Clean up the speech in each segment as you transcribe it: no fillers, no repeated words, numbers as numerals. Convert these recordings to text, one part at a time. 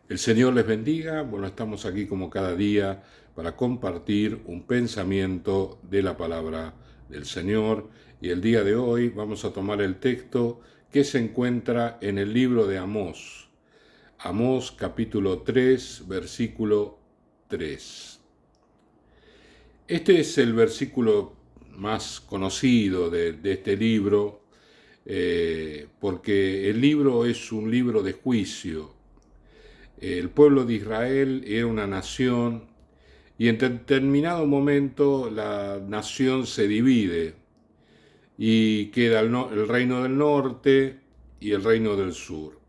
El Señor les bendiga. Bueno, estamos aquí como cada día para compartir un pensamiento de la palabra del Señor. Y el día de hoy vamos a tomar el texto que se encuentra en el libro de Amós. Amós capítulo 3, versículo 3. Este es el versículo más conocido de este libro, porque el libro es un libro de juicio. El pueblo de Israel era una nación y en determinado momento la nación se divide y queda el reino del norte y el reino del sur.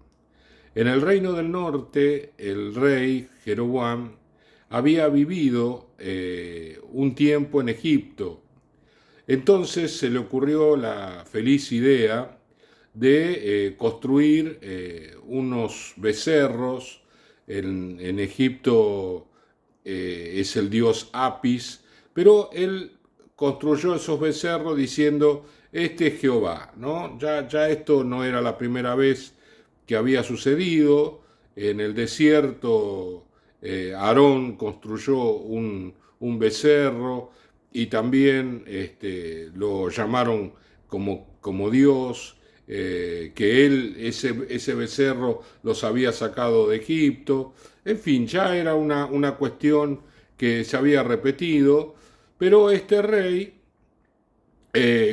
En el reino del norte, el rey Jeroboam había vivido un tiempo en Egipto. Entonces se le ocurrió la feliz idea de construir unos becerros. En Egipto es el dios Apis, pero él construyó esos becerros diciendo, este es Jehová, ¿no? Ya esto no era la primera vez que había sucedido. En el desierto, Aarón construyó un becerro y también lo llamaron como Dios, que él, ese becerro, los había sacado de Egipto. En fin, ya era una cuestión que se había repetido, pero este rey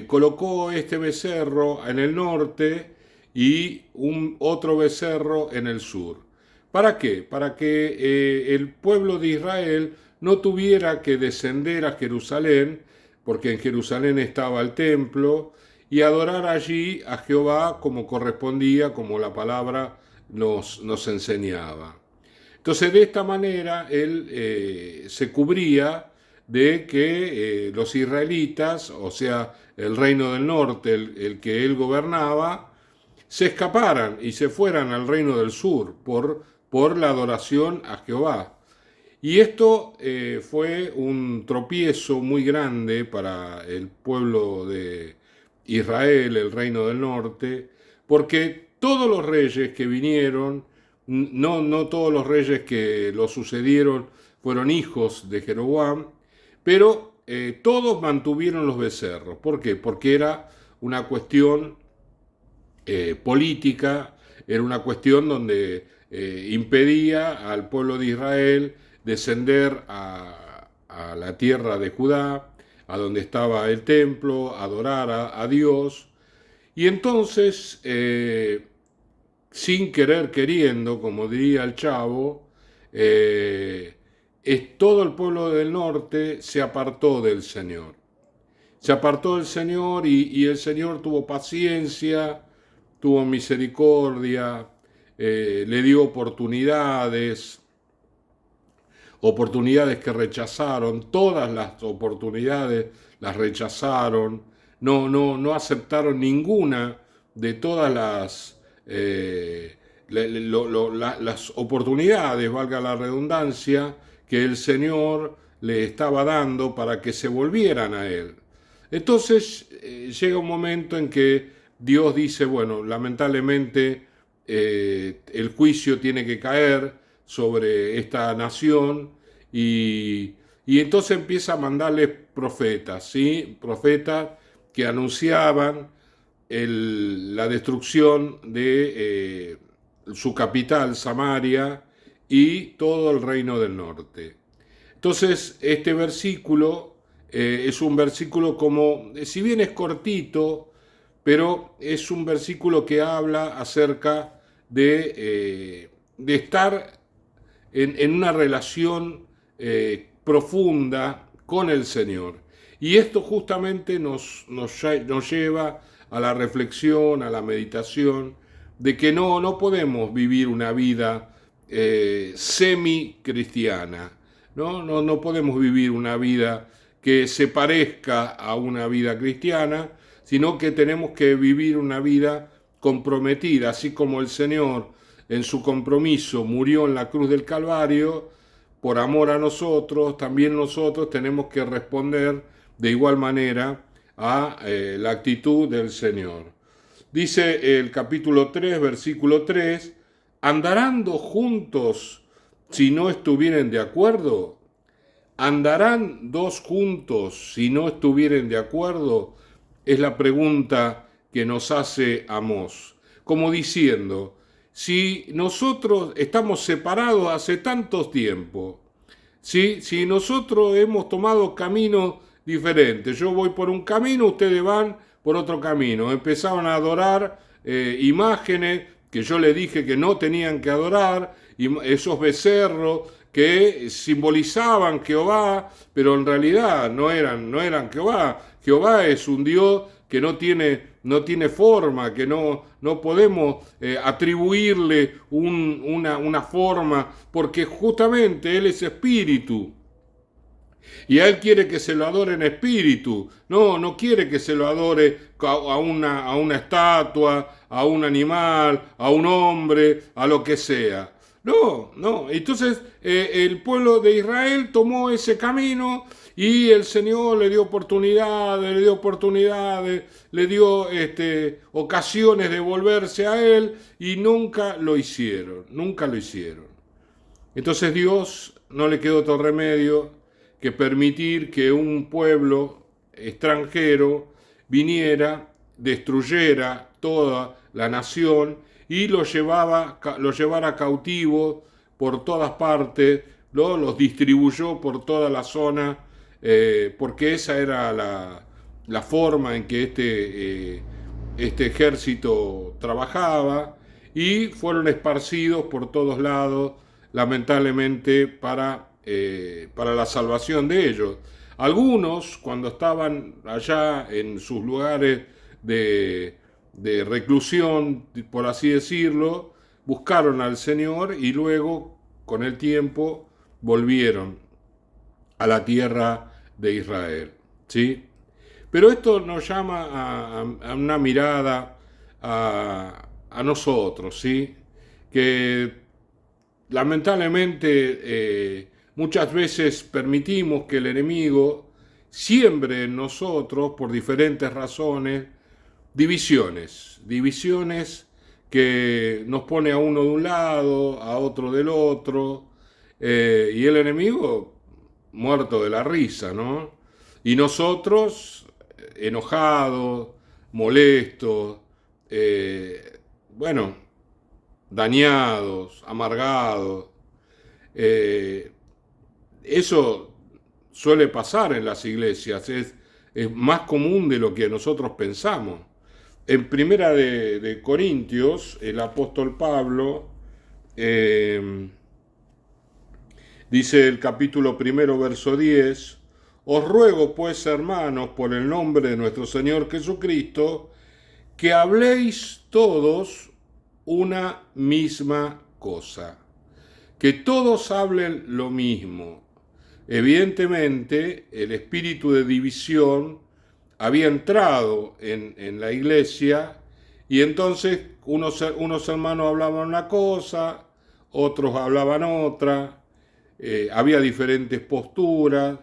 colocó este becerro en el norte y otro becerro en el sur. ¿Para qué? Para que el pueblo de Israel no tuviera que descender a Jerusalén, porque en Jerusalén estaba el templo, y adorar allí a Jehová como correspondía, como la palabra nos enseñaba. Entonces, de esta manera, él se cubría de que los israelitas, o sea, el reino del norte, el que él gobernaba, se escaparan y se fueran al reino del sur por la adoración a Jehová. Y esto fue un tropiezo muy grande para el pueblo de Israel, el reino del norte, porque todos los reyes que vinieron, no todos los reyes que lo sucedieron fueron hijos de Jeroboam, pero todos mantuvieron los becerros. ¿Por qué? Porque era una cuestión política, era una cuestión donde impedía al pueblo de Israel descender a la tierra de Judá, a donde estaba el templo, adorar a Dios. Y entonces, sin querer queriendo, como diría el Chavo, todo el pueblo del norte se apartó del Señor. Se apartó del Señor y el Señor tuvo paciencia, tuvo misericordia, le dio oportunidades que rechazaron, todas las oportunidades las rechazaron, no aceptaron ninguna de todas las oportunidades, valga la redundancia, que el Señor le estaba dando para que se volvieran a Él. Entonces llega un momento en que Dios dice, bueno, lamentablemente el juicio tiene que caer sobre esta nación y entonces empieza a mandarles profetas, ¿sí? Profetas que anunciaban la destrucción de su capital, Samaria, y todo el reino del norte. Entonces, este versículo es un versículo como, si bien es cortito, pero es un versículo que habla acerca de estar en una relación profunda con el Señor. Y esto justamente nos lleva a la reflexión, a la meditación, de que no podemos vivir una vida semi-cristiana, no podemos vivir una vida que se parezca a una vida cristiana, sino que tenemos que vivir una vida comprometida, así como el Señor en su compromiso murió en la cruz del Calvario por amor a nosotros, también nosotros tenemos que responder de igual manera a la actitud del Señor. Dice el capítulo 3, versículo 3, ¿Andarán dos juntos si no estuvieren de acuerdo? ¿Andarán dos juntos si no estuvieren de acuerdo? Es la pregunta que nos hace Amós, como diciendo, si nosotros estamos separados hace tanto tiempo, ¿sí? Si nosotros hemos tomado caminos diferentes, yo voy por un camino, ustedes van por otro camino, empezaron a adorar imágenes que yo les dije que no tenían que adorar, esos becerros que simbolizaban Jehová, pero en realidad no eran Jehová. Jehová es un Dios que no tiene forma, que no podemos atribuirle una forma, porque justamente Él es espíritu. Y a Él quiere que se lo adore en espíritu. No quiere que se lo adore a una estatua, a un animal, a un hombre, a lo que sea. No. Entonces el pueblo de Israel tomó ese camino y el Señor le dio oportunidades, le dio ocasiones de volverse a Él y nunca lo hicieron. Entonces Dios no le quedó otro remedio que permitir que un pueblo extranjero viniera, destruyera toda la nación y lo llevara cautivo por todas partes, los distribuyó por toda la zona, porque esa era la forma en que este ejército trabajaba, y fueron esparcidos por todos lados, lamentablemente, para la salvación de ellos. Algunos, cuando estaban allá en sus lugares de reclusión, por así decirlo, buscaron al Señor y luego, con el tiempo, volvieron a la tierra de Israel. ¿Sí? Pero esto nos llama a una mirada a nosotros, ¿sí? Que lamentablemente muchas veces permitimos que el enemigo siembre en nosotros, por diferentes razones, divisiones que nos pone a uno de un lado, a otro del otro, y el enemigo muerto de la risa, ¿no? Y nosotros enojados, molestos, dañados, amargados. Eso suele pasar en las iglesias, es más común de lo que nosotros pensamos. En Primera de Corintios, el apóstol Pablo dice el capítulo 1, verso 10, os ruego pues, hermanos, por el nombre de nuestro Señor Jesucristo, que habléis todos una misma cosa, que todos hablen lo mismo. Evidentemente, el espíritu de división había entrado en la iglesia, y entonces unos hermanos hablaban una cosa, otros hablaban otra, había diferentes posturas,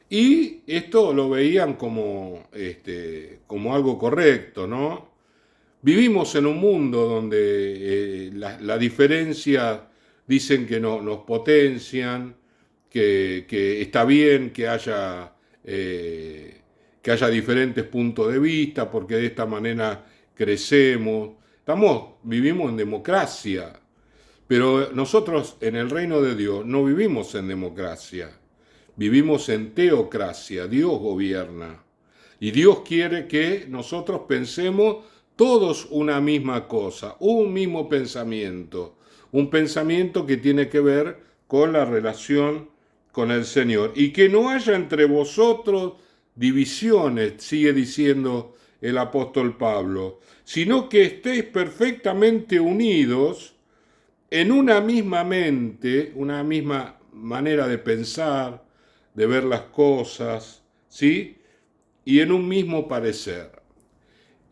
y esto lo veían como algo correcto, ¿no? Vivimos en un mundo donde la diferencia dicen que nos potencian, que está bien que haya diferentes puntos de vista, porque de esta manera crecemos. Vivimos en democracia, pero nosotros en el reino de Dios no vivimos en democracia, vivimos en teocracia. Dios gobierna y Dios quiere que nosotros pensemos todos una misma cosa, un mismo pensamiento, un pensamiento que tiene que ver con la relación con el Señor, y que no haya entre vosotros divisiones, sigue diciendo el apóstol Pablo, sino que estéis perfectamente unidos en una misma mente, una misma manera de pensar, de ver las cosas, ¿sí? Y en un mismo parecer.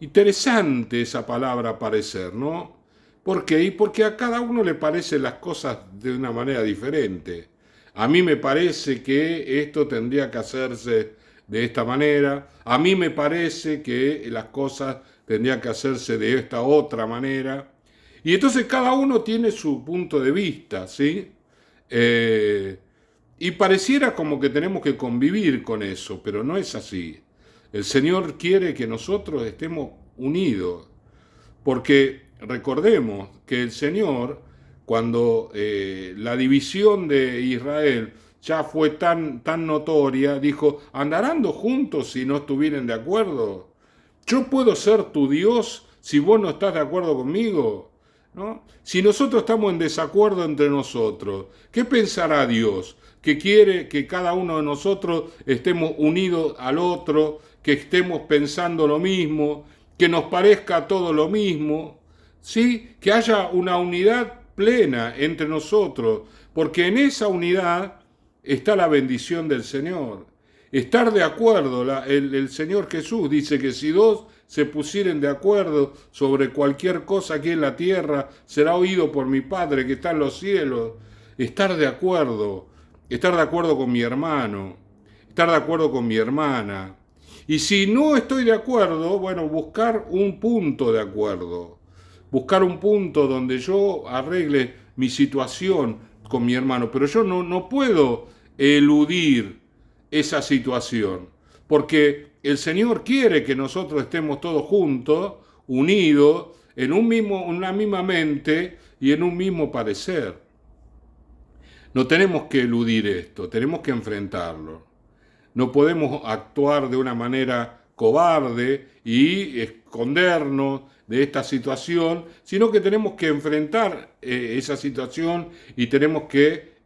Interesante esa palabra parecer, ¿no? ¿Por qué? Y porque a cada uno le parecen las cosas de una manera diferente. A mí me parece que esto tendría que hacerse de esta manera. A mí me parece que las cosas tendrían que hacerse de esta otra manera. Y entonces cada uno tiene su punto de vista, ¿sí? Y pareciera como que tenemos que convivir con eso, pero no es así. El Señor quiere que nosotros estemos unidos, porque recordemos que el Señor, cuando la división de Israel ya fue tan notoria, dijo, ¿andarán juntos si no estuvieran de acuerdo? ¿Yo puedo ser tu Dios si vos no estás de acuerdo conmigo? ¿No? Si nosotros estamos en desacuerdo entre nosotros, ¿qué pensará Dios? Que quiere que cada uno de nosotros estemos unidos al otro, que estemos pensando lo mismo, que nos parezca todo lo mismo, ¿sí? Que haya una unidad plena entre nosotros, porque en esa unidad está la bendición del Señor. Estar de acuerdo, el Señor Jesús dice que si dos se pusieren de acuerdo sobre cualquier cosa aquí en la tierra, será oído por mi Padre que está en los cielos. Estar de acuerdo con mi hermano, estar de acuerdo con mi hermana. Y si no estoy de acuerdo, bueno, buscar un punto de acuerdo, buscar un punto donde yo arregle mi situación con mi hermano, pero yo no puedo eludir esa situación, porque el Señor quiere que nosotros estemos todos juntos, unidos, en una misma mente y en un mismo parecer. No tenemos que eludir esto, tenemos que enfrentarlo. No podemos actuar de una manera cobarde y escondernos de esta situación, sino que tenemos que enfrentar esa situación y tenemos que,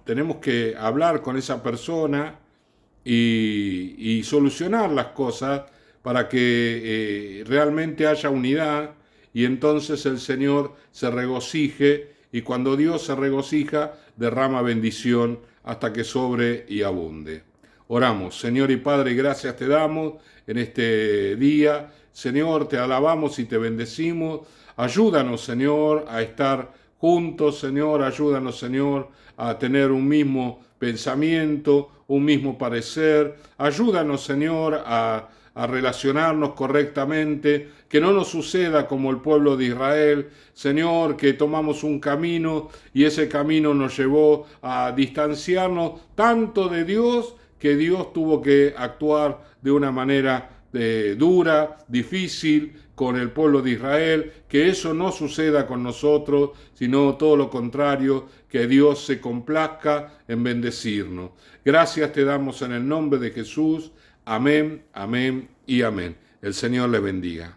tenemos que hablar con esa persona y solucionar las cosas para que realmente haya unidad y entonces el Señor se regocije y cuando Dios se regocija derrama bendición hasta que sobre y abunde. Oramos, Señor y Padre, gracias te damos en este día. Señor, te alabamos y te bendecimos. Ayúdanos, Señor, a estar juntos, Señor. Ayúdanos, Señor, a tener un mismo pensamiento, un mismo parecer. Ayúdanos, Señor, a relacionarnos correctamente, que no nos suceda como el pueblo de Israel, Señor, que tomamos un camino y ese camino nos llevó a distanciarnos tanto de Dios que Dios tuvo que actuar de una manera dura, difícil con el pueblo de Israel, que eso no suceda con nosotros, sino todo lo contrario, que Dios se complazca en bendecirnos. Gracias te damos en el nombre de Jesús. Amén, amén y amén. El Señor le bendiga.